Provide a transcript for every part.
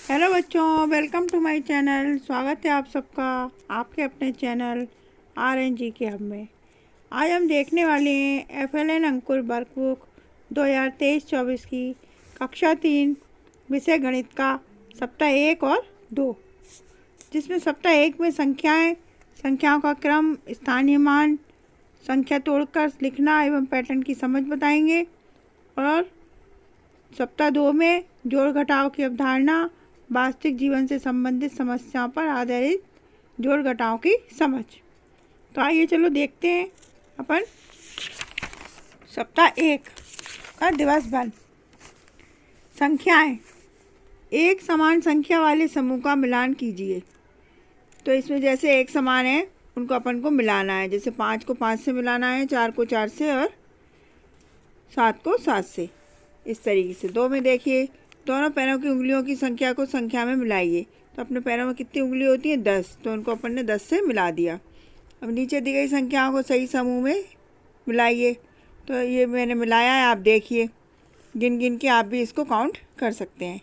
Hello बच्चों, welcome to my channel. स्वागत है आप सबका आपके अपने चैनल RNG के हब में। आज हम देखने वाले हैं FLN अंकुर वर्कबुक 2023-24 की कक्षा 3 विषय गणित का सप्ताह 1 और 2, जिसमें सप्ताह 1 में संख्याओं का क्रम, स्थानीय मान, संख्या तोड़कर लिखना एवं पैटर्न की समझ बताएंगे, और सप्ताह 2 में जोड़ घटाव की अवधारणा, वास्तविक जीवन से संबंधित समस्याओं पर आधारित जोड़ घटाव की समझ। तो आइए चलो देखते हैं अपन सप्ताह 1 का दिवस भर। संख्याएं। एक समान संख्या वाले समूह का मिलान कीजिए। तो इसमें जैसे एक समान है उनको अपन को मिलाना है। जैसे 5 को 5 से मिलाना है, 4 को 4 से और 7 को 7 से, इस तरीके से। 2 में देखिए, दोनों पैरों की उंगलियों की संख्या को संख्या में मिलाइए। तो अपने पैरों में कितनी उंगली होती है? 10। तो उनको अपन ने 10 से मिला दिया। अब नीचे दी गई संख्याओं को सही समूह में मिलाइए। तो ये मैंने मिलाया है, आप देखिए। गिन गिन के आप भी इसको काउंट कर सकते हैं।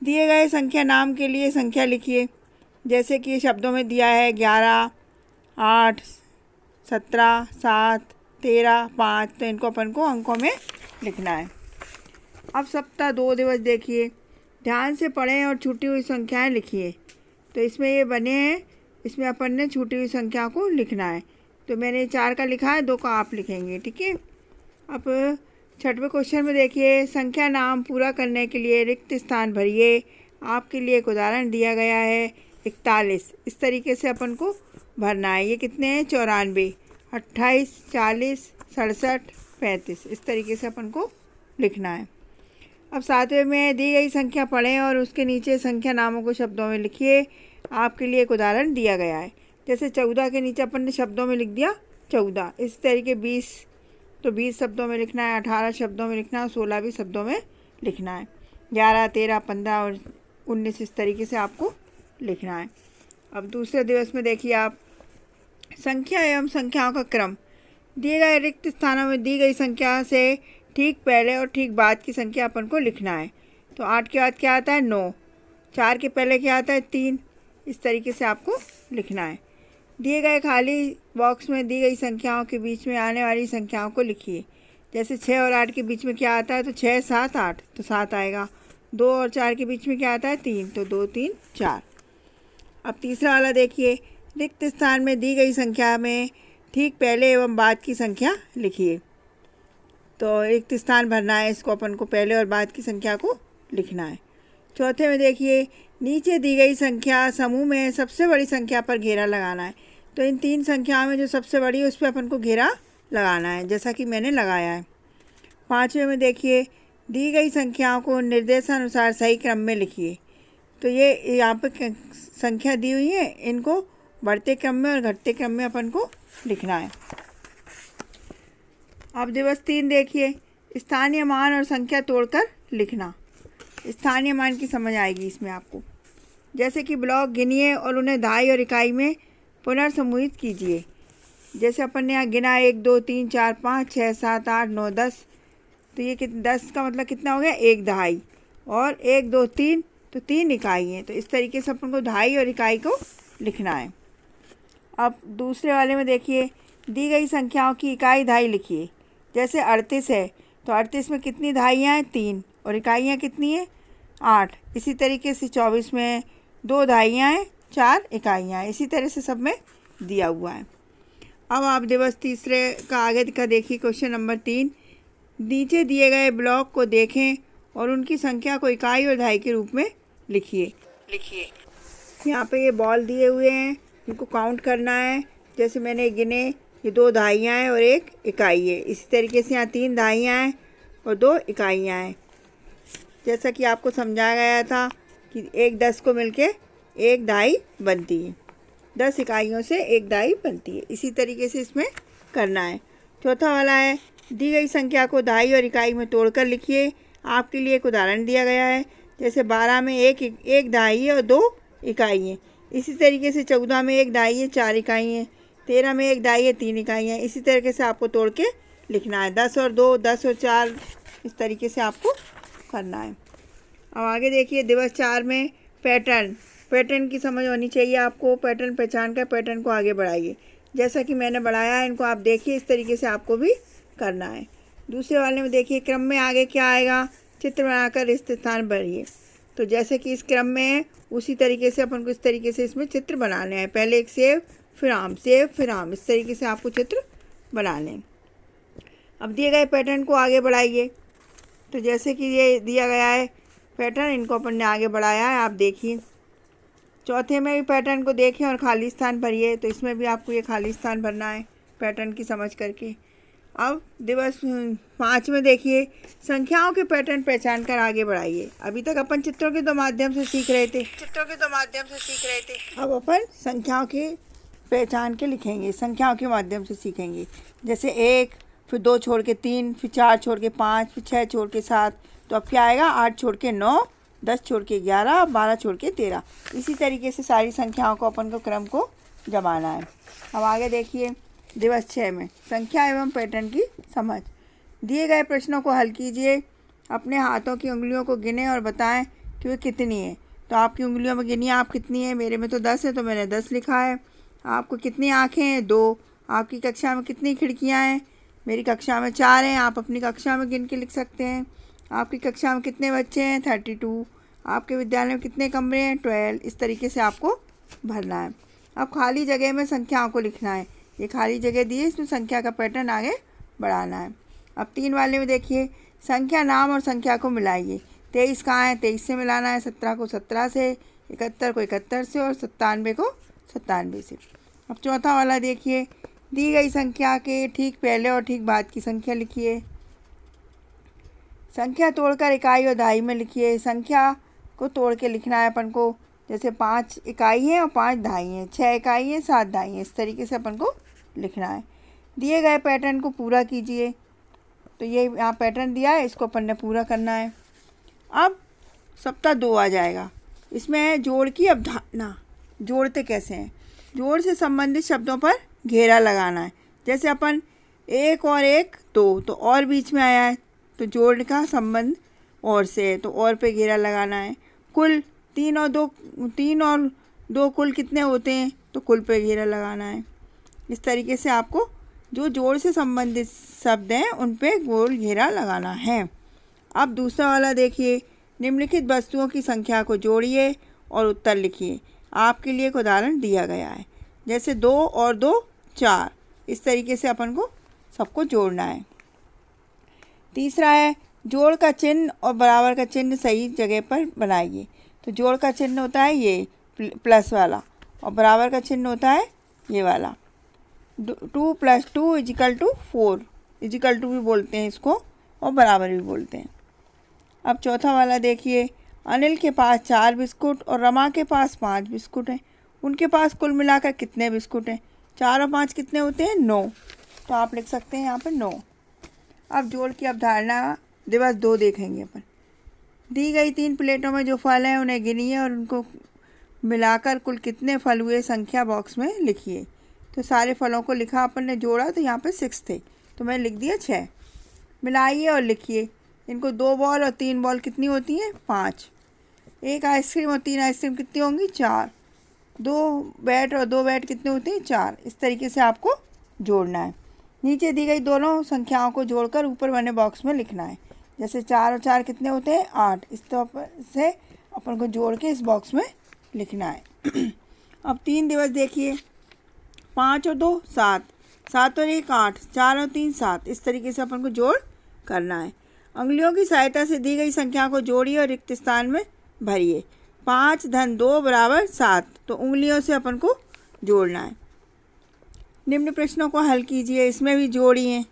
दिए गए संख्या नाम के लिए संख्या लिखिए। जैसे कि शब्दों में दिया है 11, 8, 17, 7, 13, 5। तो इनको अपन को अंकों में लिखना है। अब सप्ताह 2 दिवस देखिए। ध्यान से पढ़ें और छूटी हुई संख्याएं लिखिए। तो इसमें ये बने हैं, इसमें अपन ने छूटी हुई संख्या को लिखना है। तो मैंने 4 का लिखा है, 2 का आप लिखेंगे, ठीक है। अब 6वें क्वेश्चन में देखिए, संख्या नाम पूरा करने के लिए रिक्त स्थान भरिए। आपके लिए एक उदाहरण दिया गया है 41। इस तरीके से अपन को भरना है। ये कितने हैं? 94, 28, 40, 67, 35। इस तरीके से अपन को लिखना है। अब 7वें में दी गई संख्या पढ़ें और उसके नीचे संख्या नामों को शब्दों में लिखिए। आपके लिए एक उदाहरण दिया गया है। जैसे 14 के नीचे अपन ने शब्दों में लिख दिया 14। इस तरीके 20, तो 20 शब्दों में लिखना है, 18 शब्दों में लिखना है, 16 भी शब्दों में लिखना है, 11, 13, 15 और 19 इस तरीके से आपको लिखना है। अब दूसरे दिवस में देखिए आप, संख्या एवं संख्याओं का क्रम। दिए गए रिक्त स्थानों में दी गई संख्या से ठीक पहले और ठीक बाद की संख्या अपन को लिखना है। तो 8 के बाद क्या आता है? 9। 4 के पहले क्या आता है? 3। इस तरीके से आपको लिखना है। दिए गए खाली बॉक्स में दी गई संख्याओं के बीच में आने वाली संख्याओं को लिखिए। जैसे 6 और 8 के बीच में क्या आता है? तो 6, 7, 8, तो 7 आएगा। 2 और 4 के बीच में क्या आता है? 3, तो 2, 3, 4। अब तीसरा वाला देखिए, रिक्त स्थान में दी गई संख्या में ठीक पहले एवं बाद की संख्या लिखिए। तो रिक्त स्थान भरना है, इसको अपन को पहले और बाद की संख्या को लिखना है। चौथे में देखिए, नीचे दी गई संख्या समूह में सबसे बड़ी संख्या पर घेरा लगाना है। तो इन 3 संख्याओं में जो सबसे बड़ी है उस पर अपन को घेरा लगाना है, जैसा कि मैंने लगाया है। 5वें में देखिए, दी गई संख्याओं को निर्देशानुसार सही क्रम में लिखिए। तो ये यहाँ पर संख्या दी हुई है, इनको बढ़ते क्रम में और घटते क्रम में अपन को लिखना है। अब दिवस 3 देखिए, स्थानीय मान और संख्या तोड़कर लिखना। स्थानीय मान की समझ आएगी इसमें आपको। जैसे कि ब्लॉक गिनिए और उन्हें दहाई और इकाई में पुनर्समूहित कीजिए। जैसे अपन ने यहाँ गिना 1, 2, 3, 4, 5, 6, 7, 8, 9, 10। तो ये 10 का मतलब कितना हो गया? 1 दहाई। और 1, 2, 3, तो 3 इकाई हैं। तो इस तरीके से अपन को दहाई और इकाई को लिखना है। अब दूसरे वाले में देखिए, दी गई संख्याओं की इकाई दहाई लिखिए। जैसे 38 है, तो 38 में कितनी दहाइयाँ हैं? 3। और इकाइयाँ कितनी हैं? 8। इसी तरीके से 24 में 2 दहाइयाँ हैं, 4 इकाइयाँ हैं। इसी तरह से सब में दिया हुआ है। अब आप दिवस तीसरे का आगे का देखिए, क्वेश्चन नंबर 3। नीचे दिए गए ब्लॉक को देखें और उनकी संख्या को इकाई और दहाई के रूप में लिखिए। यहाँ पे ये बॉल दिए हुए हैं, इनको काउंट करना है। जैसे मैंने गिने, ये 2 दहाइयाँ हैं और 1 इकाई है। इसी तरीके से यहाँ 3 दहाइयाँ हैं और 2 इकाइयाँ हैं। जैसा कि आपको समझाया गया था कि 1 10 को मिलके 1 दहाई बनती है, 10 इकाइयों से 1 दहाई बनती है। इसी तरीके से इसमें करना है। चौथा वाला है, दी गई संख्या को दहाई और इकाई में तोड़कर लिखिए। आपके लिए एक उदाहरण दिया गया है। जैसे 12 में 1 दहाई है और 2 इकाई हैं। इसी तरीके से 14 में 1 दहाई है, 4 इकाई हैं। 13 में 1 दहाई है, 3 इकाइयाँ। इसी तरीके से आपको तोड़ के लिखना है। 10 और 2, 10 और 4, इस तरीके से आपको करना है। अब आगे देखिए, दिवस 4 में पैटर्न की समझ होनी चाहिए आपको। पैटर्न पहचान कर पैटर्न को आगे बढ़ाइए। जैसा कि मैंने बढ़ाया है, इनको आप देखिए, इस तरीके से आपको भी करना है। दूसरे वाले में देखिए, क्रम में आगे क्या आएगा, चित्र बनाकर रिक्त स्थान भरिए। तो जैसे कि इस क्रम में है, उसी तरीके से अपन को इस तरीके से इसमें चित्र बनाने हैं। पहले एक सेव फिर आम, सेव फिर आम, इस तरीके से आपको चित्र बनाने हैं। अब दिए गए पैटर्न को आगे बढ़ाइए। तो जैसे कि ये दिया गया है पैटर्न, इनको अपन ने आगे बढ़ाया है, आप देखिए। चौथे में भी पैटर्न को देखें और खाली स्थान भरिए। तो इसमें भी आपको ये खाली स्थान भरना है पैटर्न की समझ करके। अब दिवस 5 में देखिए, संख्याओं के पैटर्न पहचान कर आगे बढ़ाइए। अभी तक अपन चित्रों के दो माध्यम से सीख रहे थे। अब अपन संख्याओं के पहचान के लिखेंगे, संख्याओं के माध्यम से सीखेंगे। जैसे 1, फिर 2 छोड़ के 3, फिर 4 छोड़ के 5, फिर 6 छोड़ के 7। तो अब क्या आएगा, 8 छोड़ के 9, 10 छोड़ के 11, 12 छोड़ के 13। इसी तरीके से सारी संख्याओं को अपन को क्रम को जमाना है। अब आगे देखिए, दिवस 6 में संख्या एवं पैटर्न की समझ। दिए गए प्रश्नों को हल कीजिए। अपने हाथों की उंगलियों को गिने और बताएं कि वे कितनी है। तो आपकी उंगलियों में गिनिए आप कितनी है। मेरे में तो 10 है, तो मैंने 10 लिखा है। आपको कितनी आँखें हैं, 2। आपकी कक्षा में कितनी खिड़कियाँ हैं, मेरी कक्षा में 4 हैं। आप अपनी कक्षा में गिन के लिख सकते हैं। आपकी कक्षा में कितने बच्चे हैं, 32। आपके विद्यालय में कितने कमरे हैं, 12। इस तरीके से आपको भरना है। अब खाली जगह में संख्याओं को लिखना है। ये खाली जगह दी है, इसमें संख्या का पैटर्न आगे बढ़ाना है। अब 3 वाले में देखिए, संख्या, नाम और संख्या को मिलाइए। 23 कहाँ है, 23 से मिलाना है। 17 को 17 से, 71 को 71 से और 97 को 97 से। अब चौथा वाला देखिए, दी गई संख्या के ठीक पहले और ठीक बाद की संख्या लिखिए। संख्या तोड़कर इकाई और दहाई में लिखिए। संख्या को तोड़ के लिखना है अपन को। जैसे 5 इकाई है और 5 दहाई है, 6 इकाई है, 7 दहाई है, इस तरीके से अपन को लिखना है। दिए गए पैटर्न को पूरा कीजिए। तो ये यहाँ पैटर्न दिया है, इसको अपन ने पूरा करना है। अब सप्ताह 2 आ जाएगा। इसमें है जोड़ की अवधारणा। जोड़ते कैसे हैं, जोड़ से संबंधित शब्दों पर घेरा लगाना है। जैसे अपन 1 और 1 2, तो और बीच में आया है, तो जोड़ का संबंध और से है, तो और पे घेरा लगाना है। कुल 3 और 2 कुल कितने होते हैं, तो कुल पे घेरा लगाना है। इस तरीके से आपको जो जोड़ से संबंधित शब्द हैं उन पे गोल घेरा लगाना है। अब दूसरा वाला देखिए, निम्नलिखित वस्तुओं की संख्या को जोड़िए और उत्तर लिखिए। आपके लिए एक उदाहरण दिया गया है। जैसे 2 और 2 4, इस तरीके से अपन को सबको जोड़ना है। तीसरा है, जोड़ का चिन्ह और बराबर का चिन्ह सही जगह पर बनाइए। तो जोड़ का चिन्ह होता है ये प्लस वाला, और बराबर का चिन्ह होता है ये वाला। 2 + 2 = 4, = भी बोलते हैं इसको और बराबर भी बोलते हैं। अब चौथा वाला देखिए, अनिल के पास 4 बिस्कुट और रमा के पास 5 बिस्कुट हैं। उनके पास कुल मिलाकर कितने बिस्कुट हैं। 4 और 5 कितने होते हैं, 9। तो आप लिख सकते हैं यहाँ पर 9। अब जोड़ की अवधारणा दिवस 2 देखेंगे अपन। दी गई 3 प्लेटों में जो फल हैं उन्हें गिनिए और उनको मिलाकर कुल कितने फल हुए संख्या बॉक्स में लिखिए। तो सारे फलों को लिखा अपन ने, जोड़ा, तो यहाँ पे 6 थे, तो मैंने लिख दिया 6। मिलाइए और लिखिए। इनको 2 बॉल और 3 बॉल कितनी होती हैं, 5। 1 आइसक्रीम और 3 आइसक्रीम कितनी होंगी, 4। 2 बैट और 2 बैट कितने होते हैं, 4। इस तरीके से आपको जोड़ना है। नीचे दी गई दोनों संख्याओं को जोड़कर ऊपर बने बॉक्स में लिखना है। जैसे 4 और 4 कितने होते हैं, 8। इस तरह से अपन को जोड़ के इस बॉक्स में लिखना है। अब 3 दिवस देखिए, 5 और 2 7, 7 और 1 8, 4 और 3 7। इस तरीके से अपन को जोड़ करना है। उंगलियों की सहायता से दी गई संख्या को जोड़िए और रिक्त स्थान में भरिए। 5 + 2 = 7, तो उंगलियों से अपन को जोड़ना है। निम्न प्रश्नों को हल कीजिए, इसमें भी जोड़िए।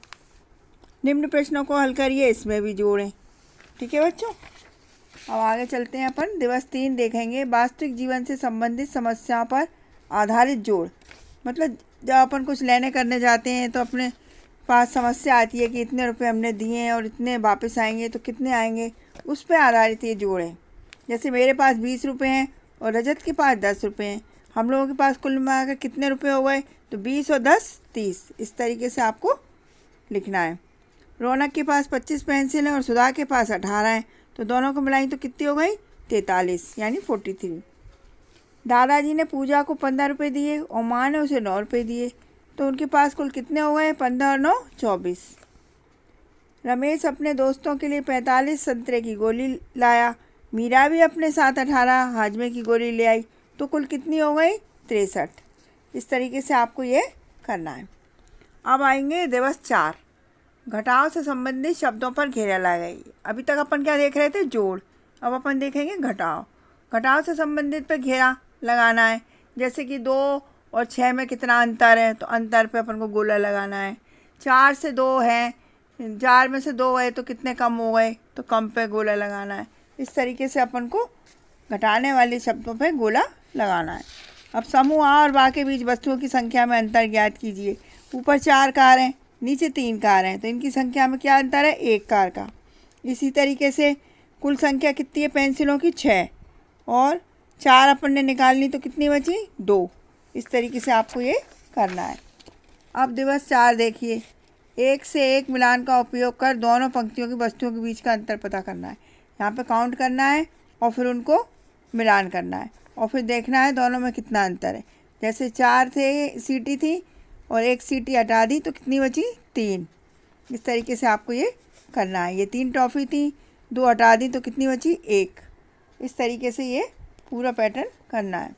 निम्न प्रश्नों को हल करिए, इसमें भी जोड़ें। ठीक है बच्चों। अब आगे चलते हैं अपन। दिवस 3 देखेंगे, वास्तविक जीवन से संबंधित समस्याओं पर आधारित जोड़। मतलब जब अपन कुछ लेने करने जाते हैं तो अपने पास समस्या आती है कि इतने रुपए हमने दिए हैं और इतने वापस आएंगे, तो कितने आएंगे, उस पर आधारित ये जोड़ है। जैसे मेरे पास 20 रुपये हैं और रजत के पास 10 रुपये हैं। हम लोगों के पास कुल मिलाकर कितने रुपए हो गए, तो 20 और 10 30। इस तरीके से आपको लिखना है। रौनक के पास 25 पेंसिल हैं और सुधा के पास 18 हैं, तो दोनों को मिलाई तो कितनी हो गई, 43 यानी 43। दादाजी ने पूजा को 15 रुपये दिए और माँ ने उसे 9 रुपये दिए, तो उनके पास कुल कितने हो गए? 15 और 9 24। रमेश अपने दोस्तों के लिए 45 संतरे की गोली लाया। मीरा भी अपने साथ 18 हाजमे की गोली ले आई, तो कुल कितनी हो गई? 63। इस तरीके से आपको ये करना है। अब आएंगे दिवस 4, घटाव से संबंधित शब्दों पर घेरा लगाइए। अभी तक अपन क्या देख रहे थे? जोड़। अब अपन देखेंगे घटाव। घटाव से संबंधित पर घेरा लगाना है। जैसे कि 2 और 6 में कितना अंतर है, तो अंतर पे अपन को गोला लगाना है। 4 से 2 है, 4 में से 2 गए तो कितने कम हो गए, तो कम पे गोला लगाना है। इस तरीके से अपन को घटाने वाले शब्दों पे गोला लगाना है। अब समूह आ और बा के बीच वस्तुओं की संख्या में अंतर ज्ञात कीजिए। ऊपर 4 कार हैं, नीचे 3 कार हैं, तो इनकी संख्या में क्या अंतर है? 1 कार का। इसी तरीके से कुल संख्या कितनी है पेंसिलों की? 6, और 4 अपन ने निकालनी तो कितनी बची? 2। इस तरीके से आपको ये करना है। अब दिवस 4 देखिए, 1 से 1 मिलान का उपयोग कर दोनों पंक्तियों की वस्तुओं के बीच का अंतर पता करना है। यहाँ पे काउंट करना है और फिर उनको मिलान करना है और फिर देखना है दोनों में कितना अंतर है। जैसे 4 थे सीटी थी और 1 सीटी हटा दी तो कितनी बची? 3। इस तरीके से आपको ये करना है। ये 3 टॉफ़ी थी, 2 हटा दी तो कितनी बची? 1। इस तरीके से ये पूरा पैटर्न करना है।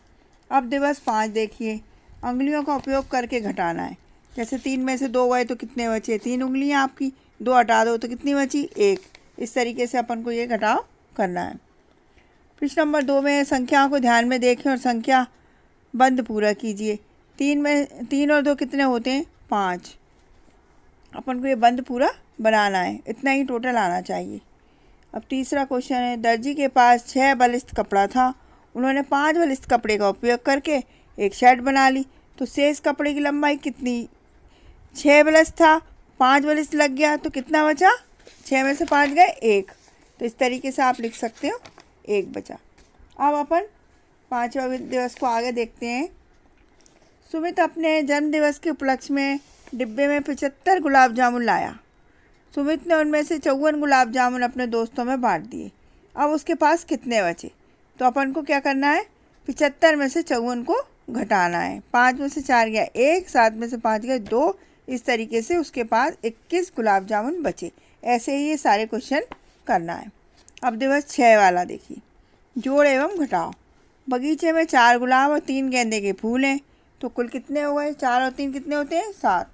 अब दिवस 5 देखिए, उंगलियों का उपयोग करके घटाना है। जैसे 3 में से 2 गए तो कितने बचे? 3 उंगलियां आपकी, 2 हटा दो तो कितनी बची? 1। इस तरीके से अपन को ये घटाव करना है। प्रश्न नंबर 2 में संख्याओं को ध्यान में देखें और संख्या बंद पूरा कीजिए। 3 और 2 कितने होते हैं? 5। अपन को ये बंद पूरा बनाना है, इतना ही टोटल आना चाहिए। अब तीसरा क्वेश्चन है, दर्जी के पास 6 बलिष्ठ कपड़ा था। उन्होंने 5 बलिष्ठ कपड़े का उपयोग करके एक शर्ट बना ली, तो शेष कपड़े की लंबाई कितनी? 6 बलिष्ठ था, 5 बलिष्ठ लग गया तो कितना बचा? 6 में से 5 गए 1। तो इस तरीके से आप लिख सकते हो 1 बचा। अब अपन 5वां दिवस को आगे देखते हैं। सुमित अपने जन्मदिवस के उपलक्ष्य में डिब्बे में 75 गुलाब जामुन लाया। सुमित ने उनमें से 54 गुलाब जामुन अपने दोस्तों में बांट दिए। अब उसके पास कितने बचे? तो अपन को क्या करना है? 75 में से 54 को घटाना है। 5 में से 4 गया 1, 7 में से 5 गए 2। इस तरीके से उसके पास 21 गुलाब जामुन बचे। ऐसे ही ये सारे क्वेश्चन करना है। अब दिवस 6 वाला देखिए, जोड़ एवं घटाओ। बगीचे में 4 गुलाब और 3 गेंदे के फूल हैं, तो कुल कितने हो गए? 4 और 3 कितने होते हैं? 7।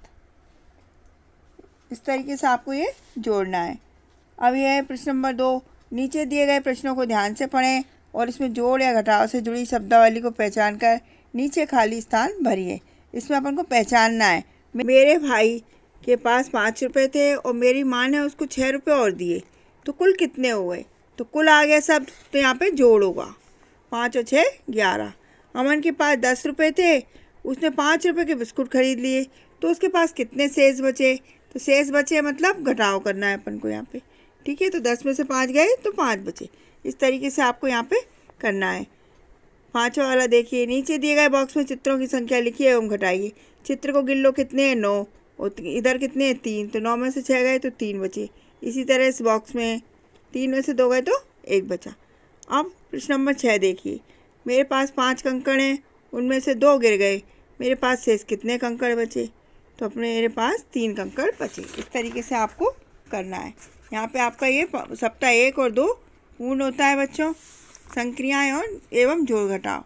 इस तरीके से आपको ये जोड़ना है। अब यह है प्रश्न नंबर 2। नीचे दिए गए प्रश्नों को ध्यान से पढ़ें और इसमें जोड़ या घटाव से जुड़ी शब्दावली को पहचान कर नीचे खाली स्थान भरिए। इसमें अपन को पहचानना है। मेरे भाई के पास 5 रुपये थे और मेरी माँ ने उसको 6 रुपये और दिए, तो कुल कितने हो गए? तो कुल आ गया सब, तो यहाँ पे जोड़ होगा। 5 और 6 11। अमन के पास 10 रुपये थे, उसने 5 रुपये के बिस्कुट खरीद लिए, तो उसके पास कितने शेष बचे? तो शेष बचे मतलब घटाव करना है अपन को यहाँ पे। ठीक है, तो 10 में से 5 गए तो 5 बचे। इस तरीके से आपको यहाँ पे करना है। 5वां वाला देखिए, नीचे दिए गए बॉक्स में चित्रों की संख्या लिखिए एवं घटाइए। चित्र को गिन लो, कितने हैं? 9, और इधर कितने हैं? 3। तो 9 में से 6 गए तो 3 बचे। इसी तरह इस बॉक्स में 3 में से 2 गए तो 1 बचा। अब प्रश्न नंबर 6 देखिए, मेरे पास 5 कंकड़ हैं, उनमें से 2 गिर गए, मेरे पास शेष कितने कंकड़ बचे? तो अपने मेरे पास 3 कंकड़ बचे। इस तरीके से आपको करना है। यहाँ पे आपका ये सप्ताह 1 और 2 पूर्ण होता है बच्चों, संक्रियाएं और एवं जोड़ घटाव।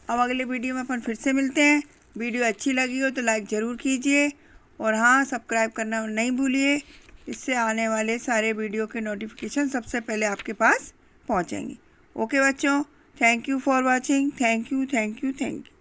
अब अगले वीडियो में अपन फिर से मिलते हैं। वीडियो अच्छी लगी हो तो लाइक ज़रूर कीजिए और हाँ, सब्सक्राइब करना नहीं भूलिए। इससे आने वाले सारे वीडियो के नोटिफिकेशन सबसे पहले आपके पास पहुँचेंगे। ओके बच्चों, thank you for watching. Thank you.